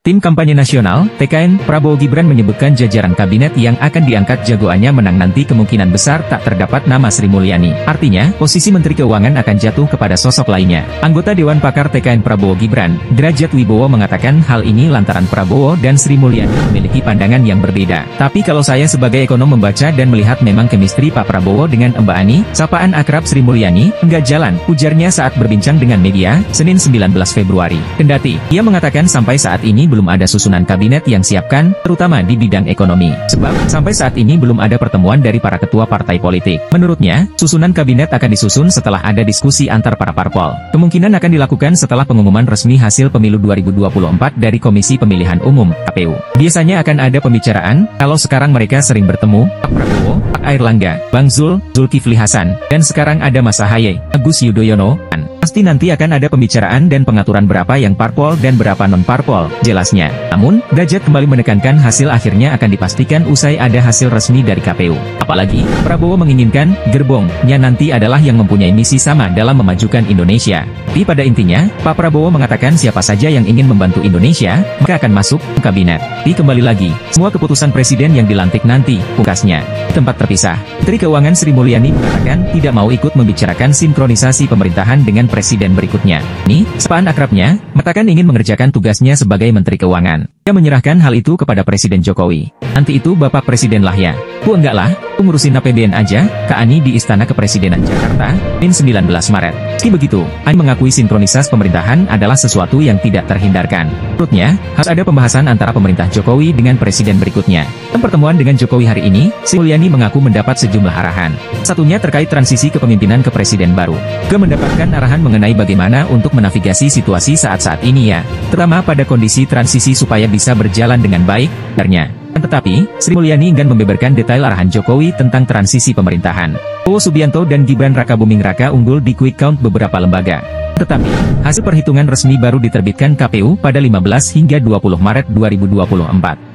Tim kampanye nasional, TKN, Prabowo Gibran menyebutkan jajaran kabinet yang akan diangkat jagoannya menang nanti kemungkinan besar tak terdapat nama Sri Mulyani. Artinya, posisi Menteri Keuangan akan jatuh kepada sosok lainnya. Anggota Dewan Pakar TKN Prabowo Gibran, Derajat Wibowo mengatakan hal ini lantaran Prabowo dan Sri Mulyani memiliki pandangan yang berbeda. Tapi kalau saya sebagai ekonom membaca dan melihat memang kemistri Pak Prabowo dengan Mbak Ani, sapaan akrab Sri Mulyani, enggak jalan, ujarnya saat berbincang dengan media, Senin 19 Februari. Kendati, ia mengatakan sampai saat ini belum ada susunan kabinet yang siapkan, terutama di bidang ekonomi. Sebab, sampai saat ini belum ada pertemuan dari para ketua partai politik. Menurutnya, susunan kabinet akan disusun setelah ada diskusi antar para parpol. Kemungkinan akan dilakukan setelah pengumuman resmi hasil pemilu 2024 dari Komisi Pemilihan Umum, KPU. Biasanya akan ada pembicaraan, kalau sekarang mereka sering bertemu, Pak Prabowo, Pak Airlangga, Bang Zul, Zulkifli Hasan, dan sekarang ada Mas Ahaye, Agus Yudhoyono, pasti nanti akan ada pembicaraan dan pengaturan berapa yang parpol dan berapa non-parpol, jelasnya. Namun, Derajat kembali menekankan hasil akhirnya akan dipastikan usai ada hasil resmi dari KPU. Apalagi, Prabowo menginginkan, gerbongnya nanti adalah yang mempunyai misi sama dalam memajukan Indonesia. Tapi pada intinya, Pak Prabowo mengatakan siapa saja yang ingin membantu Indonesia, maka akan masuk ke kabinet. Tapi kembali lagi, semua keputusan presiden yang dilantik nanti, pungkasnya, di tempat terpisah. Menteri Keuangan Sri Mulyani mengatakan tidak mau ikut membicarakan sinkronisasi pemerintahan dengan presiden berikutnya. Ini, sapaan akrabnya, mengatakan ingin mengerjakan tugasnya sebagai Menteri Keuangan. Ia menyerahkan hal itu kepada Presiden Jokowi. Nanti itu Bapak Presiden lah ya. Bu enggak lah, ngurusin APBN aja, Kak Ani di Istana Kepresidenan Jakarta, 19 Maret. Meski begitu, Ani mengakui sinkronisasi pemerintahan adalah sesuatu yang tidak terhindarkan. Menurutnya, harus ada pembahasan antara pemerintah Jokowi dengan presiden berikutnya. Dalam pertemuan dengan Jokowi hari ini, Sri Mulyani mengaku mendapat sejumlah arahan. Satunya terkait transisi kepemimpinan ke presiden baru. Juga mendapatkan arahan mengenai bagaimana untuk menavigasi situasi saat-saat ini ya, terutama pada kondisi transisi supaya bisa berjalan dengan baik, benarnya. Tetapi, Sri Mulyani enggan membeberkan detail arahan Jokowi tentang transisi pemerintahan. Prabowo Subianto dan Gibran Rakabuming Raka unggul di quick count beberapa lembaga. Tetapi, hasil perhitungan resmi baru diterbitkan KPU pada 15 hingga 20 Maret 2024.